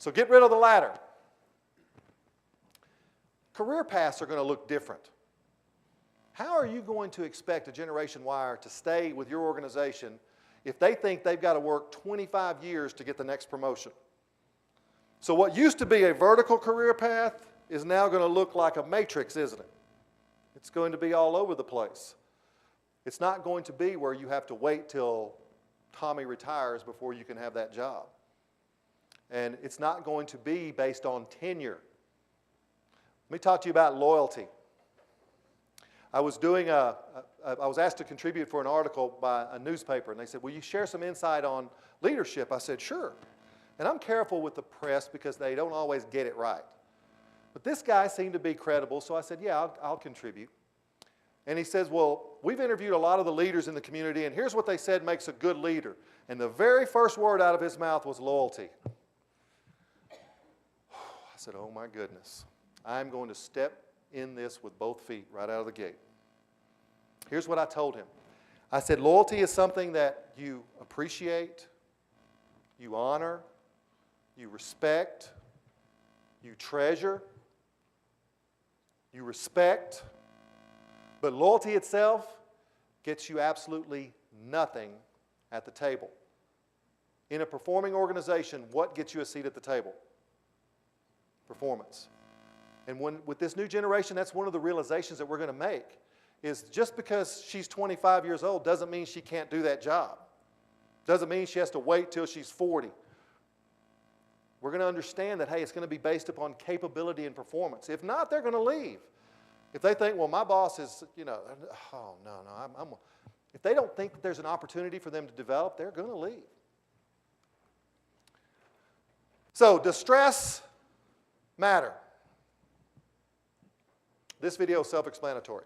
So get rid of the ladder. Career paths are going to look different. How are you going to expect a Generation Y to stay with your organization if they think they've got to work 25 years to get the next promotion? So what used to be a vertical career path is now going to look like a matrix, isn't it? It's going to be all over the place. It's not going to be where you have to wait till Tommy retires before you can have that job. And it's not going to be based on tenure. Let me talk to you about loyalty. I was asked to contribute for an article by a newspaper, and they said, will you share some insight on leadership? I said, sure. And I'm careful with the press because they don't always get it right. But this guy seemed to be credible, so I said, yeah, I'll contribute. And he says, well, we've interviewed a lot of the leaders in the community, and here's what they said makes a good leader. And the very first word out of his mouth was loyalty. I said, oh my goodness. I'm going to step in this with both feet right out of the gate. Here's what I told him. I said, loyalty is something that you appreciate, you honor, you respect, you treasure, you respect, but loyalty itself gets you absolutely nothing at the table. In a performing organization, what gets you a seat at the table? Performance. And with this new generation, that's one of the realizations that we're going to make, is just because she's 25 years old doesn't mean she can't do that job. Doesn't mean she has to wait till she's 40. We're going to understand that, hey, it's going to be based upon capability and performance. If not, they're going to leave. If they think, well, my boss is, oh, no, if they don't think that there's an opportunity for them to develop, they're going to leave. So, does stress matter? This video is self-explanatory.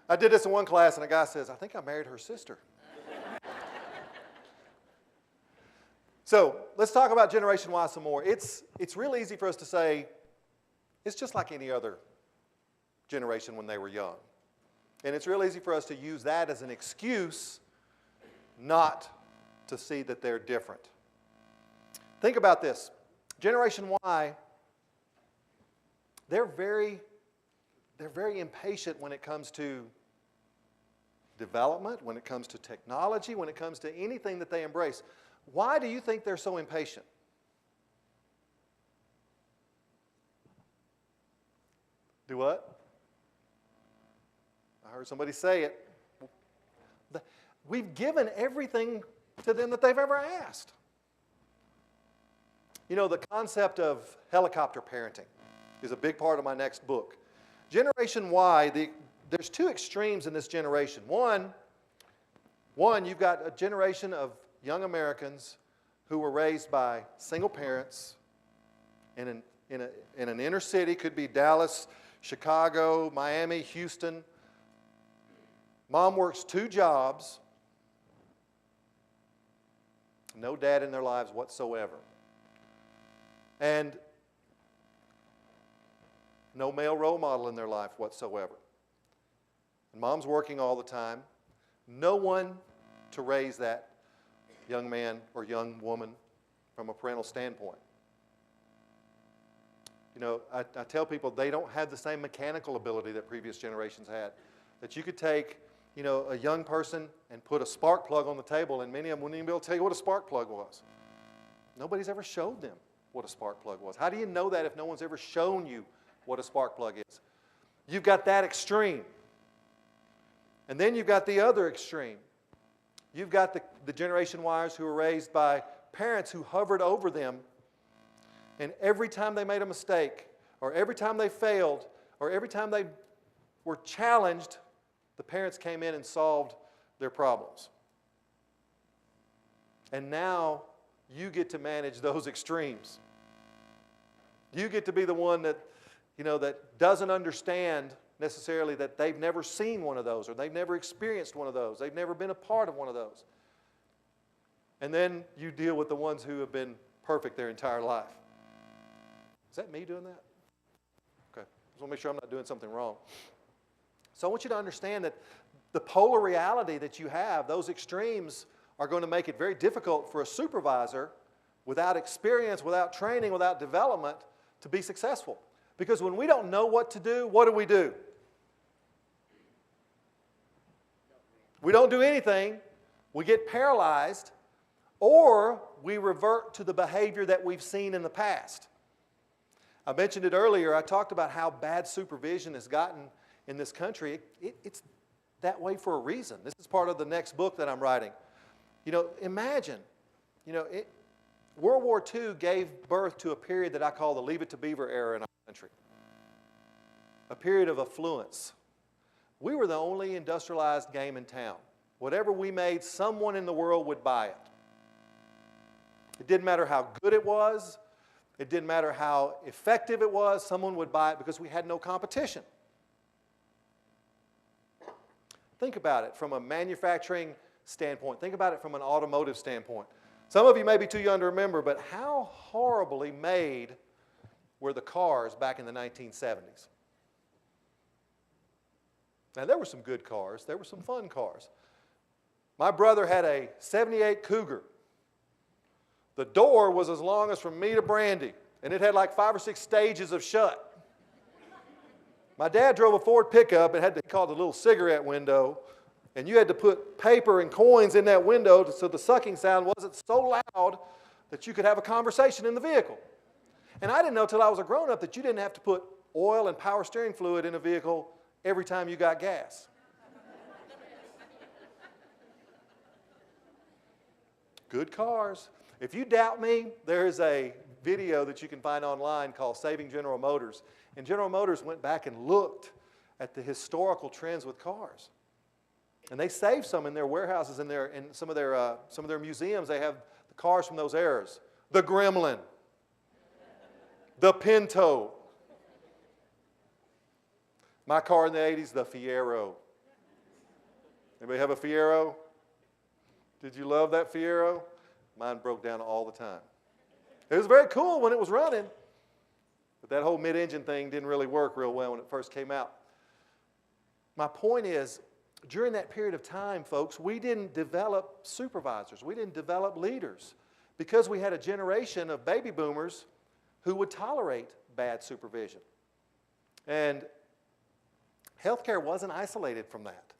I did this in one class, and a guy says, I think I married her sister. So let's talk about Generation Y some more. It's real easy for us to say, it's just like any other generation when they were young. And it's real easy for us to use that as an excuse not to see that they're different. Think about this. Generation Y, they're very impatient when it comes to development, when it comes to technology, when it comes to anything that they embrace. Why do you think they're so impatient? Do what? I heard somebody say it. We've given everything to them that they've ever asked. You know, the concept of helicopter parenting is a big part of my next book. Generation Y, there's two extremes in this generation. One, you've got a generation of young Americans who were raised by single parents in an inner city, could be Dallas, Chicago, Miami, Houston. Mom works 2 jobs, no dad in their lives whatsoever. And no male role model in their life whatsoever. And mom's working all the time. No one to raise that young man or young woman from a parental standpoint. You know, I tell people they don't have the same mechanical ability that previous generations had. That you could take, you know, a young person and put a spark plug on the table, and many of them wouldn't even be able to tell you what a spark plug was. Nobody's ever showed them what a spark plug was. How do you know that if no one's ever shown you what a spark plug is? You've got that extreme. And then you've got the other extreme. You've got the Generation Y's who were raised by parents who hovered over them, and every time they made a mistake, or every time they failed, or every time they were challenged, the parents came in and solved their problems. And now you get to manage those extremes. You get to be the one that, that doesn't understand necessarily that they've never seen one of those, or they've never experienced one of those. They've never been a part of one of those. And then you deal with the ones who have been perfect their entire life. Is that me doing that? Okay. Just want to make sure I'm not doing something wrong. So I want you to understand that the polar reality that you have, those extremes, are going to make it very difficult for a supervisor without experience, without training, without development to be successful. Because when we don't know what to do, what do? We don't do anything. We get paralyzed, or we revert to the behavior that we've seen in the past. I mentioned it earlier. I talked about how bad supervision has gotten in this country. It's that way for a reason. This is part of the next book that I'm writing. Imagine, World War II gave birth to a period that I call the Leave It to Beaver era in our country. A period of affluence. We were the only industrialized game in town. Whatever we made, someone in the world would buy it. It didn't matter how good it was. It didn't matter how effective it was. Someone would buy it because we had no competition. Think about it from a manufacturing standpoint. Think about it from an automotive standpoint. Some of you may be too young to remember, but how horribly made were the cars back in the 1970s? Now, there were some good cars. There were some fun cars. My brother had a 78 Cougar. The door was as long as from me to Brandy, and it had like 5 or 6 stages of shut. My dad drove a Ford pickup and had to call it a little cigarette window, and you had to put paper and coins in that window so the sucking sound wasn't so loud that you could have a conversation in the vehicle. And I didn't know till I was a grown-up that you didn't have to put oil and power steering fluid in a vehicle every time you got gas. Good cars. If you doubt me, there is a video that you can find online called Saving General Motors. And General Motors went back and looked at the historical trends with cars. And they saved some in their warehouses, in some of their museums. They have the cars from those eras. The Gremlin. The Pinto. My car in the 80s, the Fiero. Anybody have a Fiero? Did you love that Fiero? Mine broke down all the time. It was very cool when it was running, but that whole mid-engine thing didn't really work real well when it first came out. My point is, during that period of time, folks, we didn't develop supervisors. We didn't develop leaders because we had a generation of baby boomers who would tolerate bad supervision. And healthcare wasn't isolated from that.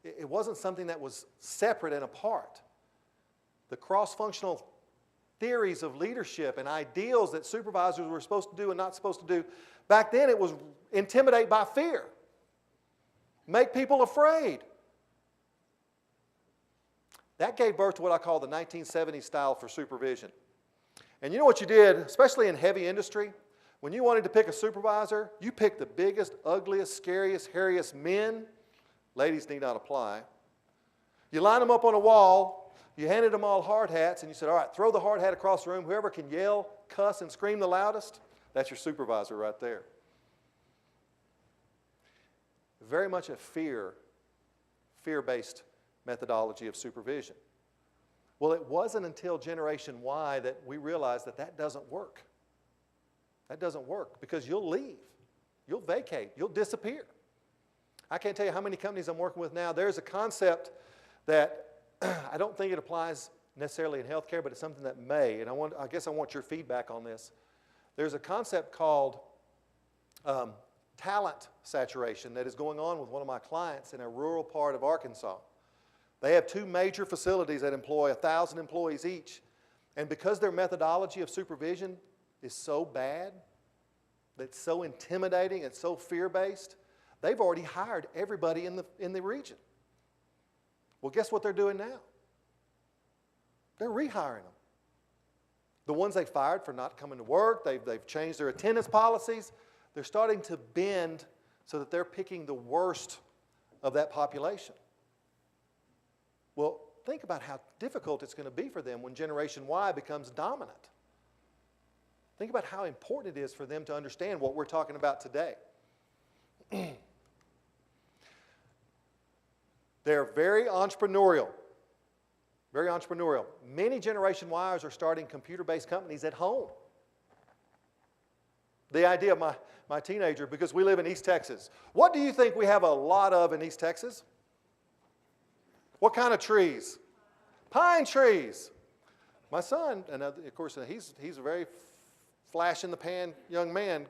It wasn't something that was separate and apart. The cross-functional theories of leadership and ideals that supervisors were supposed to do and not supposed to do, back then it was intimidate by fear. Make people afraid. That gave birth to what I call the 1970s style for supervision. And you know what you did, especially in heavy industry? When you wanted to pick a supervisor, you picked the biggest, ugliest, scariest, hairiest men. Ladies need not apply. You line them up on a wall, you handed them all hard hats, and you said, all right, throw the hard hat across the room. Whoever can yell, cuss, and scream the loudest, that's your supervisor right there. Very much a fear-based methodology of supervision. Well, it wasn't until Generation Y that we realized that that doesn't work. That doesn't work because you'll leave. You'll vacate. You'll disappear. I can't tell you how many companies I'm working with now. There's a concept that I don't think it applies necessarily in healthcare, but it's something that may, and I guess I want your feedback on this. There's a concept called talent saturation that is going on with one of my clients in a rural part of Arkansas. They have 2 major facilities that employ 1,000 employees each, and because their methodology of supervision is so bad, it's so intimidating, it's so fear-based, they've already hired everybody in the region. Well, guess what they're doing now? They're rehiring them. The ones they fired for not coming to work, they've changed their attendance policies. They're starting to bend so that they're picking the worst of that population. Well, think about how difficult it's going to be for them when Generation Y becomes dominant. Think about how important it is for them to understand what we're talking about today. They're very entrepreneurial. Very entrepreneurial. Many Generation Y's are starting computer-based companies at home. The idea of my teenager, because we live in East Texas. What do you think we have a lot of in East Texas? What kind of trees? Pine trees. My son, and of course he's a very flash-in-the-pan young man,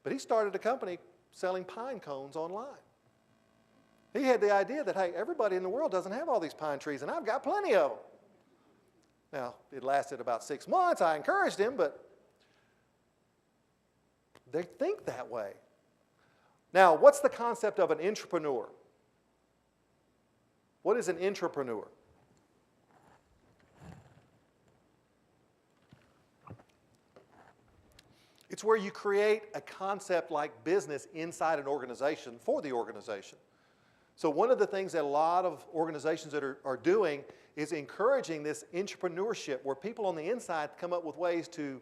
but he started a company selling pine cones online. He had the idea that, hey, everybody in the world doesn't have all these pine trees, and I've got plenty of them. Now, it lasted about 6 months. I encouraged him, but they think that way. Now, what's the concept of an intrapreneur? What is an intrapreneur? It's where you create a concept like business inside an organization for the organization. So one of the things that a lot of organizations that are doing is encouraging this entrepreneurship where people on the inside come up with ways to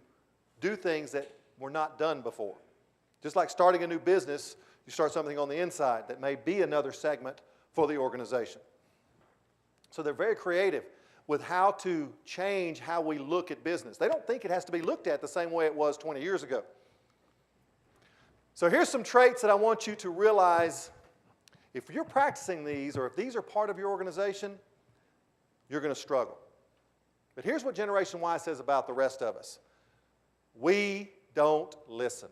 do things that were not done before. Just like starting a new business, you start something on the inside that may be another segment for the organization. So they're very creative with how to change how we look at business. They don't think it has to be looked at the same way it was 20 years ago. So here's some traits that I want you to realize. If you're practicing these, or if these are part of your organization, you're going to struggle. But here's what Generation Y says about the rest of us. We don't listen.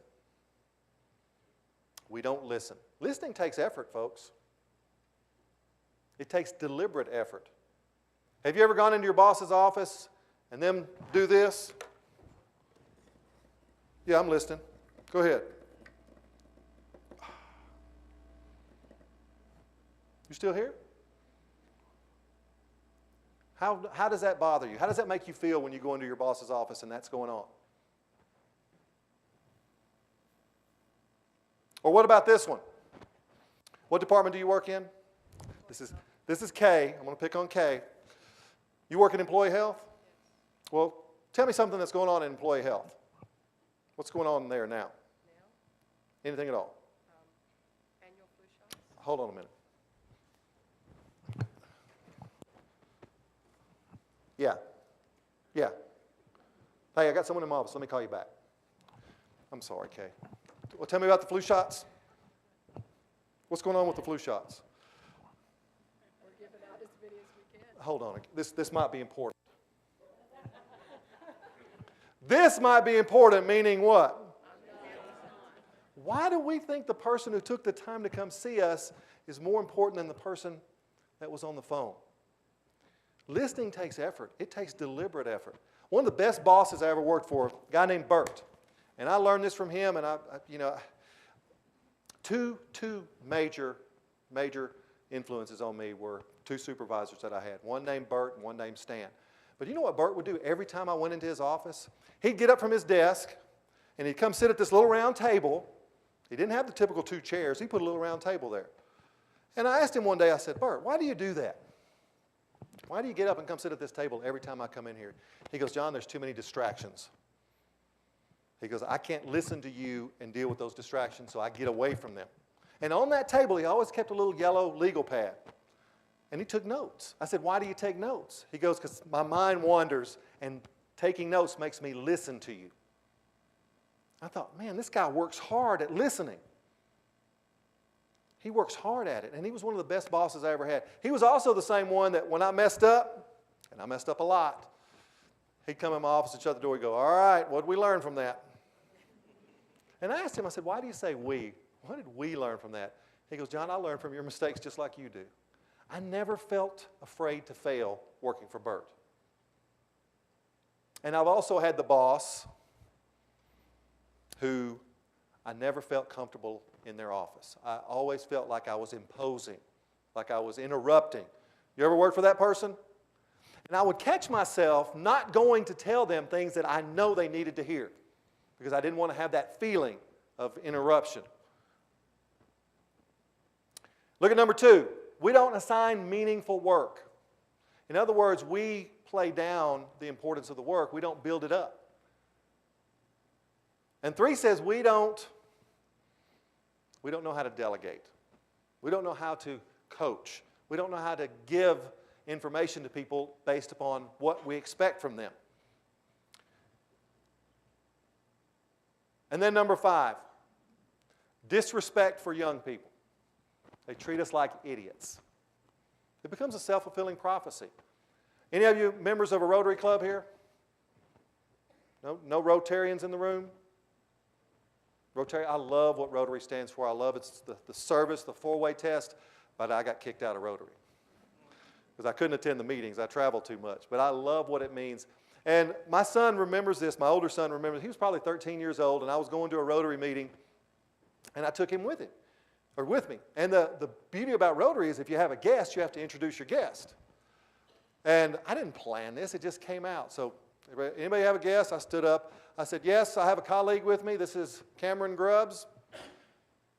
We don't listen. Listening takes effort, folks. It takes deliberate effort. Have you ever gone into your boss's office and them do this? Yeah, I'm listening. Go ahead. You still here? How does that bother you? How does that make you feel when you go into your boss's office and that's going on? Or what about this one? What department do you work in? This is K. I'm going to pick on K. You work in employee health? Well, tell me something that's going on in employee health. What's going on there now? Anything at all? Annual flu shots. Hold on a minute. Yeah. Yeah. Hey, I got someone in my office. Let me call you back. I'm sorry, Kay. Well, tell me about the flu shots. What's going on with the flu shots? We're giving out as many as we can. Hold on. This might be important. This might be important, meaning what? Why do we think the person who took the time to come see us is more important than the person that was on the phone? Listening takes effort. It takes deliberate effort. One of the best bosses I ever worked for, a guy named Bert, and I learned this from him. And two major influences on me were two supervisors that I had. One named Bert and one named Stan. But you know what Bert would do every time I went into his office? He'd get up from his desk and he'd come sit at this little round table. He didn't have the typical 2 chairs. He put a little round table there. And I asked him one day, I said, Bert, why do you do that? Why do you get up and come sit at this table every time I come in here? He goes, John, there's too many distractions. He goes, I can't listen to you and deal with those distractions, so I get away from them. And on that table, he always kept a little yellow legal pad. And he took notes. I said, why do you take notes? He goes, because my mind wanders, and taking notes makes me listen to you. I thought, man, this guy works hard at listening. He works hard at it, and he was one of the best bosses I ever had. He was also the same one that when I messed up, and I messed up a lot, he'd come in my office and shut the door and go, all right, what did we learn from that? And I asked him, I said, why do you say we? What did we learn from that? He goes, John, I learned from your mistakes just like you do. I never felt afraid to fail working for Bert. And I've also had the boss who I never felt comfortable in their office. I always felt like I was imposing, like I was interrupting. You ever worked for that person? And I would catch myself not going to tell them things that I know they needed to hear because I didn't want to have that feeling of interruption. Look at number 2. We don't assign meaningful work. In other words, we play down the importance of the work. We don't build it up. And 3 says we don't know how to delegate. We don't know how to coach. We don't know how to give information to people based upon what we expect from them. And then number 5, disrespect for young people. They treat us like idiots. It becomes a self-fulfilling prophecy. Any of you members of a Rotary Club here? No Rotarians in the room? Rotary, I love what Rotary stands for. I love it's the service, the 4-way test, but I got kicked out of Rotary because I couldn't attend the meetings. I traveled too much. But I love what it means. And my son remembers this. My older son remembers. He was probably 13 years old, and I was going to a Rotary meeting, and I took him with me. And the beauty about Rotary is if you have a guest, you have to introduce your guest. And I didn't plan this. It just came out. So anybody have a guest? I stood up. I said, yes, I have a colleague with me. This is Cameron Grubbs.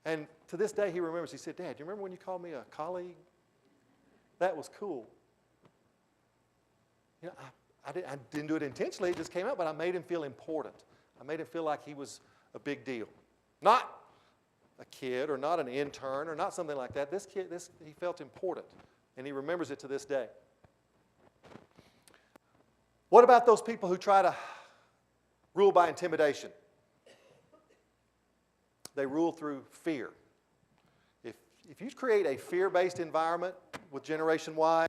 And to this day, he remembers. He said, Dad, do you remember when you called me a colleague? That was cool. You know, I didn't do it intentionally. It just came out, but I made him feel important. I made him feel like he was a big deal. Not a kid or not an intern or not something like that. This kid, he felt important, and he remembers it to this day. What about those people who try to rule by intimidation? They rule through fear. If you create a fear-based environment with Generation Y,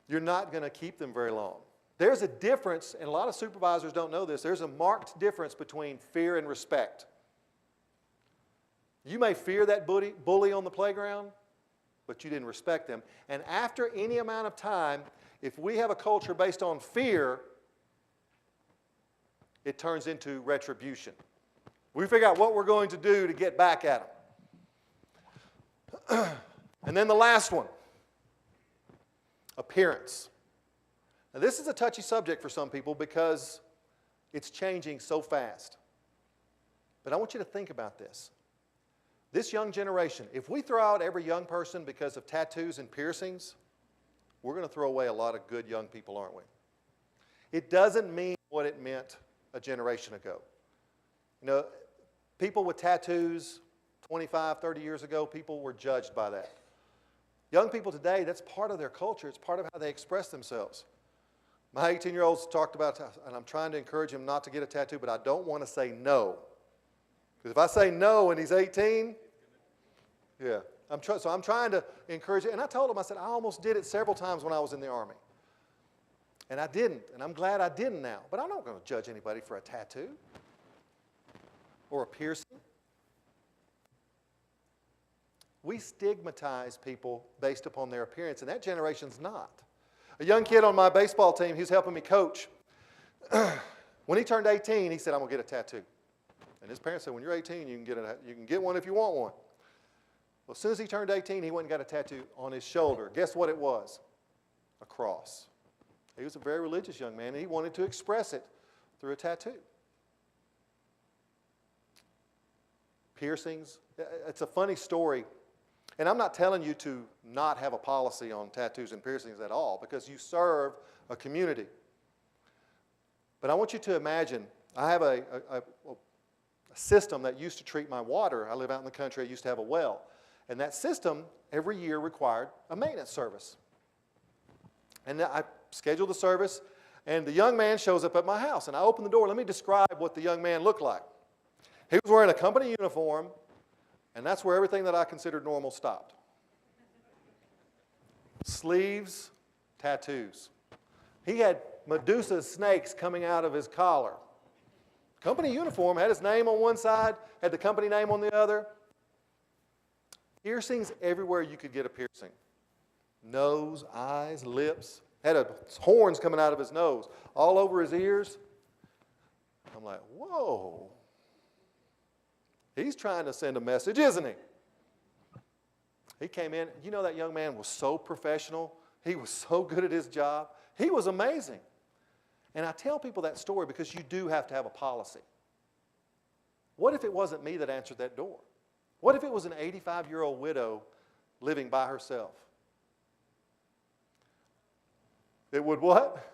you're not going to keep them very long. There's a difference, and a lot of supervisors don't know this, there's a marked difference between fear and respect. You may fear that bully on the playground, but you didn't respect them. And after any amount of time, if we have a culture based on fear, it turns into retribution. We figure out what we're going to do to get back at them. And then the last one, appearance. Now, this is a touchy subject for some people because it's changing so fast. But I want you to think about this. This young generation, if we throw out every young person because of tattoos and piercings, we're going to throw away a lot of good young people, aren't we? It doesn't mean what it meant a generation ago. You know, people with tattoos 25, 30 years ago, people were judged by that. Young people today, that's part of their culture. It's part of how they express themselves. My 18-year-old's talked about, and I'm trying to encourage him not to get a tattoo, but I don't want to say no. Because if I say no and he's 18, yeah. So I'm trying to encourage it. And I told him, I said, I almost did it several times when I was in the Army. And I didn't, and I'm glad I didn't now. But I'm not going to judge anybody for a tattoo or a piercing. We stigmatize people based upon their appearance, and that generation's not. A young kid on my baseball team, he was helping me coach. When he turned 18, he said, I'm going to get a tattoo. And his parents said, when you're 18, you can get one if you want one. Well, as soon as he turned 18, he went and got a tattoo on his shoulder. Guess what it was? A cross. He was a very religious young man, and he wanted to express it through a tattoo. Piercings. It's a funny story. And I'm not telling you to not have a policy on tattoos and piercings at all, because you serve a community. But I want you to imagine, I have a system that used to treat my water. I live out in the country. I used to have a well. And that system, every year, required a maintenance service. And I scheduled the service, and the young man shows up at my house. And I open the door. Let me describe what the young man looked like. He was wearing a company uniform, and that's where everything that I considered normal stopped. Sleeves, tattoos. He had Medusa snakes coming out of his collar. Company uniform, had his name on one side, had the company name on the other. Piercings everywhere you could get a piercing. Nose, eyes, lips. Had horns coming out of his nose. All over his ears. I'm like, whoa. He's trying to send a message, isn't he? He came in. You know, that young man was so professional. He was so good at his job. He was amazing. And I tell people that story because you do have to have a policy. What if it wasn't me that answered that door? What if it was an 85-year-old widow living by herself? It would what?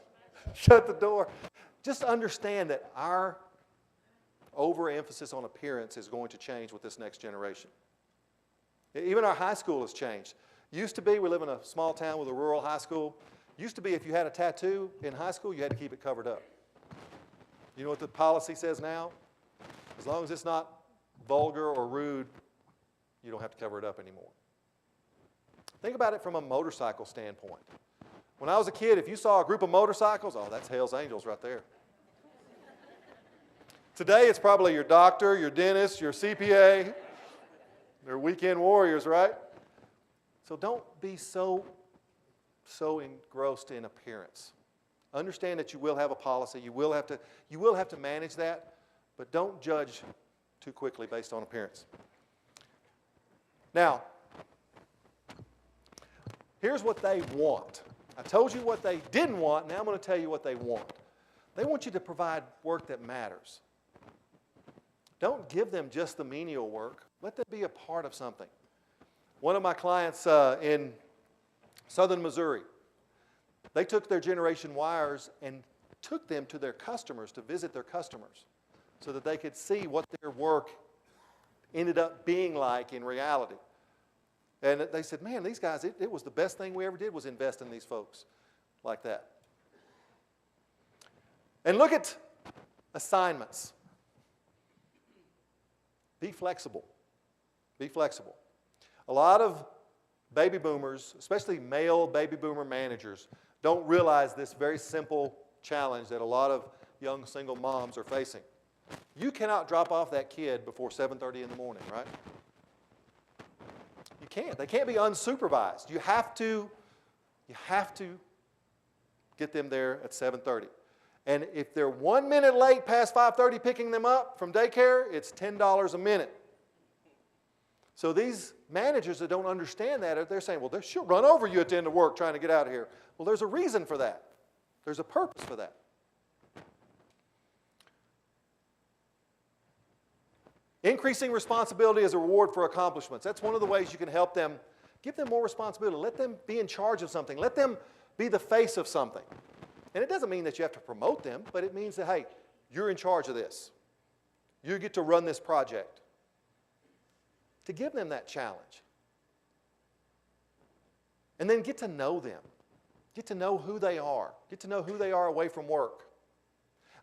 Shut the door. Just understand that our overemphasis on appearance is going to change with this next generation. Even our high school has changed. Used to be, we live in a small town with a rural high school. Used to be if you had a tattoo in high school, you had to keep it covered up. You know what the policy says now? As long as it's not vulgar or rude, you don't have to cover it up anymore. Think about it from a motorcycle standpoint. When I was a kid, if you saw a group of motorcycles, oh, that's Hell's Angels right there. Today, it's probably your doctor, your dentist, your CPA. They're weekend warriors, right? So don't be so engrossed in appearance. Understand that you will have a policy. You will have to manage that, but don't judge too quickly based on appearance. Now, here's what they want. I told you what they didn't want. Now I'm going to tell you what they want. They want you to provide work that matters. Don't give them just the menial work. Let them be a part of something. One of my clients in southern Missouri, they took their Generation Wires and took them to their customers to visit their customers so that they could see what their work ended up being like in reality. And they said, man, these guys, it was the best thing we ever did was invest in these folks like that. And look at assignments. Be flexible. Be flexible. A lot of baby boomers, especially male baby boomer managers, don't realize this very simple challenge that a lot of young single moms are facing. You cannot drop off that kid before 7:30 in the morning, right? You can't. They can't be unsupervised. You have to get them there at 7:30. And if they're 1 minute late past 5:30 picking them up from daycare, it's $10 a minute. So these managers that don't understand that, they're saying, well, she'll run over you at the end of work trying to get out of here. Well, there's a reason for that. There's a purpose for that. Increasing responsibility as a reward for accomplishments. That's one of the ways you can help them. Give them more responsibility. Let them be in charge of something. Let them be the face of something. And it doesn't mean that you have to promote them, but it means that, hey, you're in charge of this. You get to run this project. To give them that challenge. And then get to know them. Get to know who they are. Get to know who they are away from work.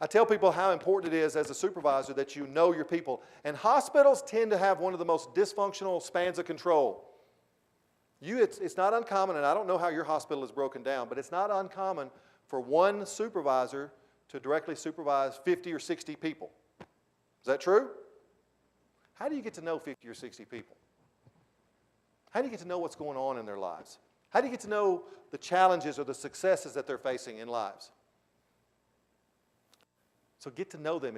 I tell people how important it is as a supervisor that you know your people. And hospitals tend to have one of the most dysfunctional spans of control. It's not uncommon, and I don't know how your hospital is broken down, but it's not uncommon for one supervisor to directly supervise 50 or 60 people. Is that true? How do you get to know 50 or 60 people? How do you get to know what's going on in their lives? How do you get to know the challenges or the successes that they're facing in lives? So get to know them.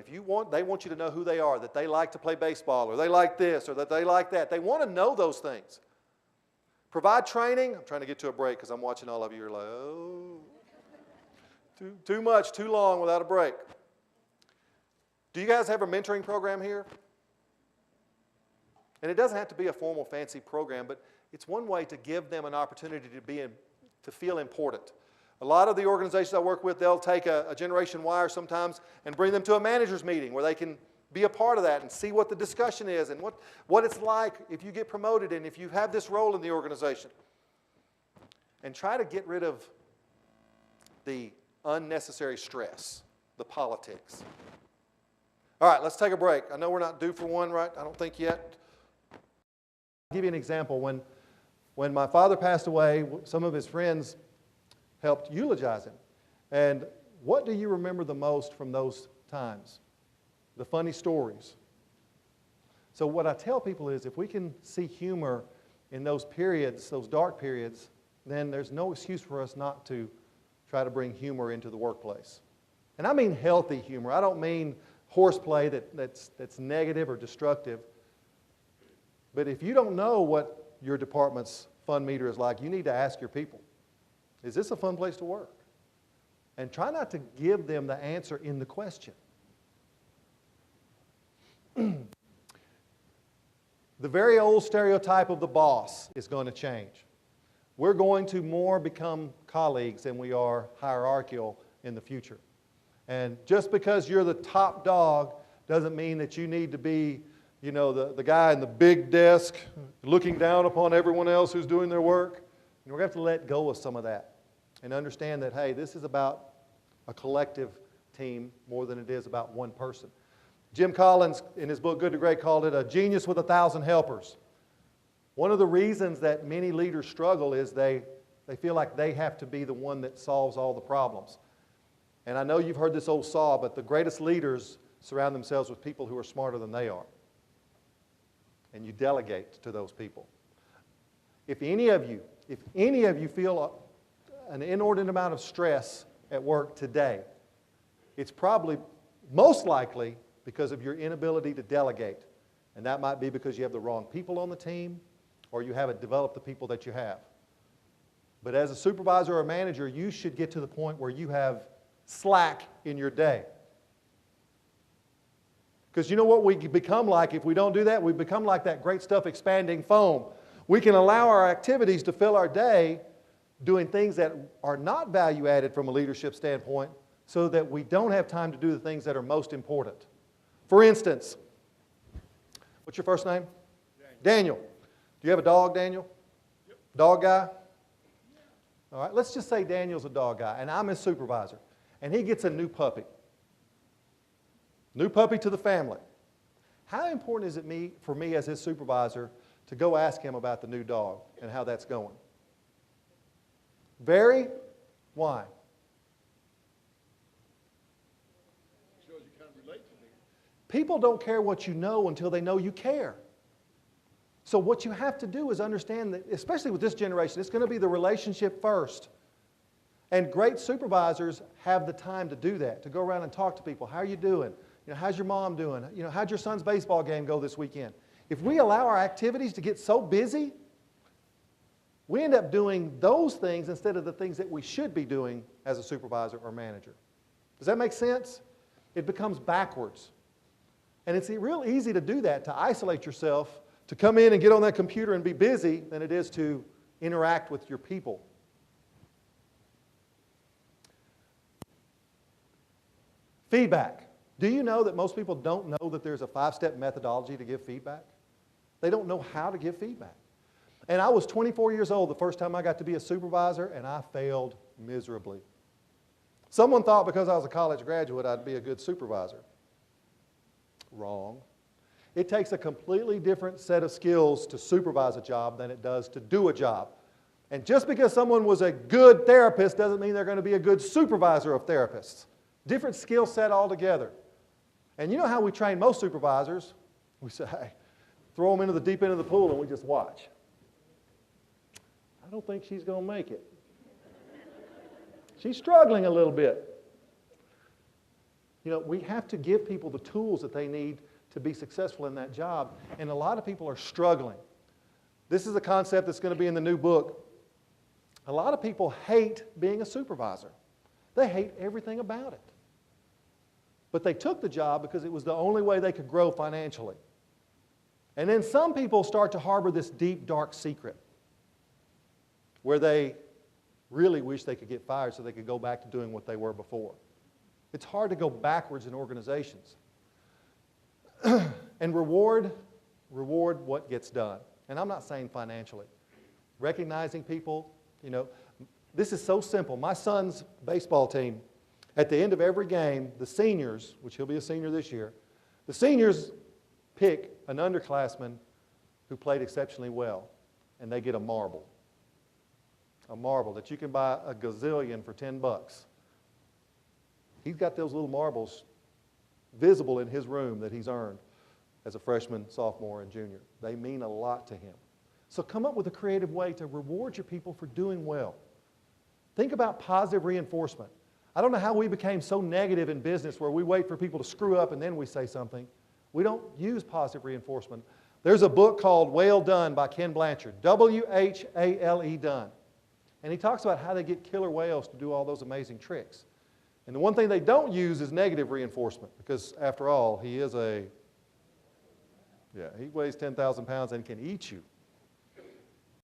They want you to know who they are, that they like to play baseball, or they like this, or that they like that. They want to know those things. Provide training. I'm trying to get to a break because I'm watching all of you. You're like, oh, too much, too long without a break. Do you guys have a mentoring program here? And it doesn't have to be a formal, fancy program, but it's one way to give them an opportunity to feel important. A lot of the organizations I work with, they'll take a Generation Wire sometimes and bring them to a manager's meeting where they can be a part of that and see what the discussion is and what it's like if you get promoted and if you have this role in the organization. And try to get rid of the unnecessary stress, the politics. All right, let's take a break. I know we're not due for one, right? I don't think yet. I'll give you an example. When my father passed away, some of his friends helped eulogize him. And what do you remember the most from those times? The funny stories. So what I tell people is if we can see humor in those periods, those dark periods, then there's no excuse for us not to try to bring humor into the workplace. And I mean healthy humor. I don't mean horseplay that's negative or destructive. But if you don't know what your department's fun meter is like, you need to ask your people, is this a fun place to work? And try not to give them the answer in the question. The very old stereotype of the boss is going to change. We're going to more become colleagues than we are hierarchical in the future. And just because you're the top dog doesn't mean that you need to be, you know, the guy in the big desk looking down upon everyone else who's doing their work. And we're going to have to let go of some of that and understand that, hey, this is about a collective team more than it is about one person. Jim Collins, in his book Good to Great, called it a genius with 1,000 helpers. One of the reasons that many leaders struggle is they feel like they have to be the one that solves all the problems. And I know you've heard this old saw, but the greatest leaders surround themselves with people who are smarter than they are. And you delegate to those people. If any of you feel an inordinate amount of stress at work today, it's probably most likely because of your inability to delegate. And that might be because you have the wrong people on the team or you haven't developed the people that you have. But as a supervisor or a manager, you should get to the point where you have slack in your day. Because you know what we become like if we don't do that? We become like that great stuff expanding foam. We can allow our activities to fill our day doing things that are not value added from a leadership standpoint so that we don't have time to do the things that are most important. For instance, what's your first name? Daniel. Do you have a dog, Daniel? Yep. Dog guy? Yeah. All right, let's just say Daniel's a dog guy and I'm his supervisor and he gets a new puppy. New puppy to the family. How important is it for me as his supervisor to go ask him about the new dog and how that's going? Very? Why? Shows you kind of relate to me. People don't care what you know until they know you care. So what you have to do is understand that, especially with this generation, it's going to be the relationship first. And great supervisors have the time to do that, to go around and talk to people. How are you doing? You know, how's your mom doing? You know, how'd your son's baseball game go this weekend? If we allow our activities to get so busy, we end up doing those things instead of the things that we should be doing as a supervisor or manager. Does that make sense? It becomes backwards. And it's real easy to do that, to isolate yourself, to come in and get on that computer and be busy than it is to interact with your people. Feedback. Do you know that most people don't know that there's a 5-step methodology to give feedback? They don't know how to give feedback. And I was 24 years old the first time I got to be a supervisor, and I failed miserably. Someone thought because I was a college graduate, I'd be a good supervisor. Wrong. It takes a completely different set of skills to supervise a job than it does to do a job. And just because someone was a good therapist doesn't mean they're going to be a good supervisor of therapists. Different skill set altogether. And you know how we train most supervisors? We say, hey, throw them into the deep end of the pool and we just watch. I don't think she's going to make it. She's struggling a little bit. You know, we have to give people the tools that they need to be successful in that job. And a lot of people are struggling. This is a concept that's going to be in the new book. A lot of people hate being a supervisor. They hate everything about it. But they took the job because it was the only way they could grow financially. And then some people start to harbor this deep, dark secret where they really wish they could get fired so they could go back to doing what they were before. It's hard to go backwards in organizations. And reward what gets done. And I'm not saying financially. Recognizing people, you know, this is so simple. My son's baseball team, at the end of every game, the seniors, which he'll be a senior this year, the seniors pick an underclassman who played exceptionally well, and they get a marble. A marble that you can buy a gazillion for $10. He's got those little marbles visible in his room that he's earned as a freshman, sophomore, and junior. They mean a lot to him. So come up with a creative way to reward your people for doing well. Think about positive reinforcement. I don't know how we became so negative in business where we wait for people to screw up and then we say something. We don't use positive reinforcement. There's a book called Whale Done by Ken Blanchard, W-H-A-L-E Done. And he talks about how they get killer whales to do all those amazing tricks. And the one thing they don't use is negative reinforcement because, after all, he weighs 10,000 pounds and can eat you.